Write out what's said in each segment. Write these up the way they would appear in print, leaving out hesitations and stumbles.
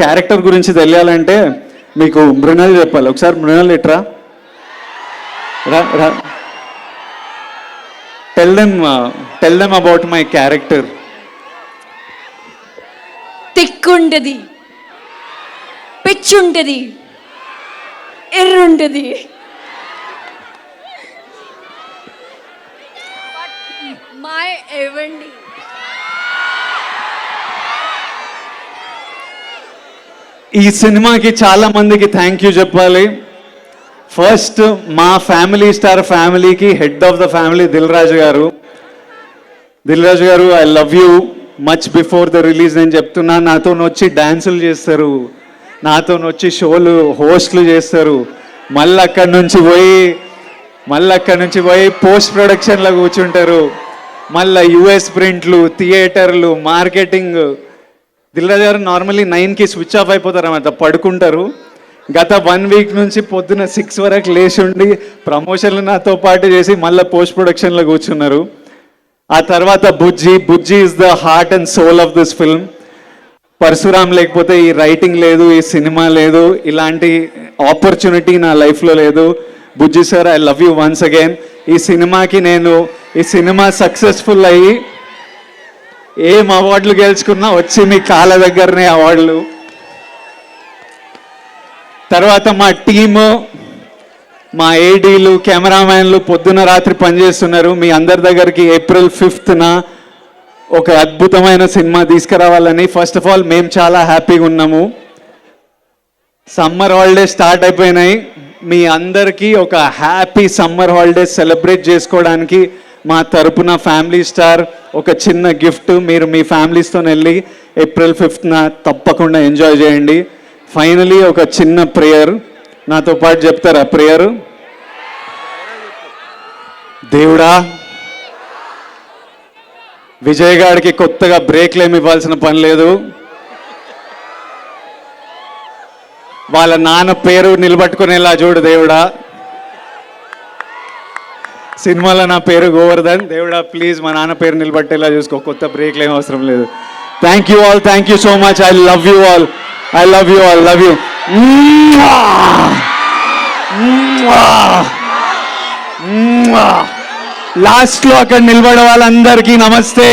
Character గురించి తెలియాలంటే మీకు మృణాల్ చెప్పాలి. ఒకసారి మృణాల్ ఇట్రా, tell them about my character. తిక్కుంటది, పిచ్చుంటది, ఎర్రుంటది, మై ఎవండి. ఈ సినిమాకి చాలా మందికి థ్యాంక్ యూ చెప్పాలి. ఫస్ట్ మా ఫ్యామిలీ స్టార్ ఫ్యామిలీకి head of the family Dil Raju garu I love you much before the release. నేను చెప్తున్నా, నాతో వచ్చి డ్యాన్సులు చేస్తారు, నాతో వచ్చి షోలు హోస్ట్లు చేస్తారు, మళ్ళీ అక్కడి నుంచి పోయి పోస్ట్ ప్రొడక్షన్లో కూర్చుంటారు, మళ్ళీ యుఎస్ ప్రింట్లు, థియేటర్లు, మార్కెటింగ్. దిల్రాజు గారు నార్మల్లీ 9కి స్విచ్ ఆఫ్ అయిపోతారు అన్నమాట, పడుకుంటారు. గత 1 వీక్ నుంచి పొద్దున 6 వరకు లేచి ఉండి ప్రమోషన్లు నాతో పాటు చేసి మళ్ళీ పోస్ట్ ప్రొడక్షన్లో కూర్చున్నారు. ఆ తర్వాత Bujji is the heart and soul of this film. Parasuram లేకపోతే ఈ రైటింగ్ లేదు, ఈ సినిమా లేదు, ఇలాంటి ఆపర్చునిటీ నా లైఫ్లో లేదు. Bujji sir, I love you once again. ఈ సినిమా సక్సెస్ఫుల్ అయ్యి ఏం అవార్డులు గెలుచుకున్నా వచ్చి మీ కాళ్ళ దగ్గరనే అవార్డులు. తర్వాత మా టీము, మా ఏడీలు, కెమెరామ్యాన్లు పొద్దున రాత్రి పనిచేస్తున్నారు. మీ అందరి దగ్గరికి April 5th ఒక అద్భుతమైన సినిమా తీసుకురావాలని. ఫస్ట్ ఆఫ్ ఆల్ మేము చాలా హ్యాపీగా ఉన్నాము. సమ్మర్ హాలిడేస్ స్టార్ట్ అయిపోయినాయి. మీ అందరికీ ఒక హ్యాపీ సమ్మర్ హాలిడేస్ సెలబ్రేట్ చేసుకోవడానికి మా తరపున ఫ్యామిలీ స్టార్ ఒక చిన్న గిఫ్ట్. మీరు మీ ఫ్యామిలీస్తో వెళ్ళి April 5th తప్పకుండా ఎంజాయ్ చేయండి. ఫైనలీ ఒక చిన్న ప్రేయర్ నాతో పాటు చెప్తారా? ప్రేయర్. దేవుడా, విజయ్ గారికి కొత్తగా బ్రేక్లు ఏమి ఇవ్వాల్సిన పని లేదు. వాళ్ళ నాన్న పేరు నిలబట్టుకునేలా చూడు దేవుడా. సినిమాలో నా పేరు గోవర్ధన్. దేవుడా ప్లీజ్ మా నాన్న పేరు నిలబట్టేలా చూసుకో. కొత్త బ్రేక్లు ఏం అవసరం లేదు. Thank you all, thank you so much. I love you all, I love you all, love you. లాస్ట్లో అక్కడ నిలబడే వాళ్ళందరికీ నమస్తే,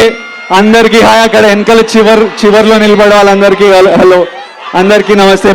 అందరికీ హాయ్. అక్కడ వెనకాల చివర్లో నిలబడే వాళ్ళందరికీ హలో, అందరికీ నమస్తే.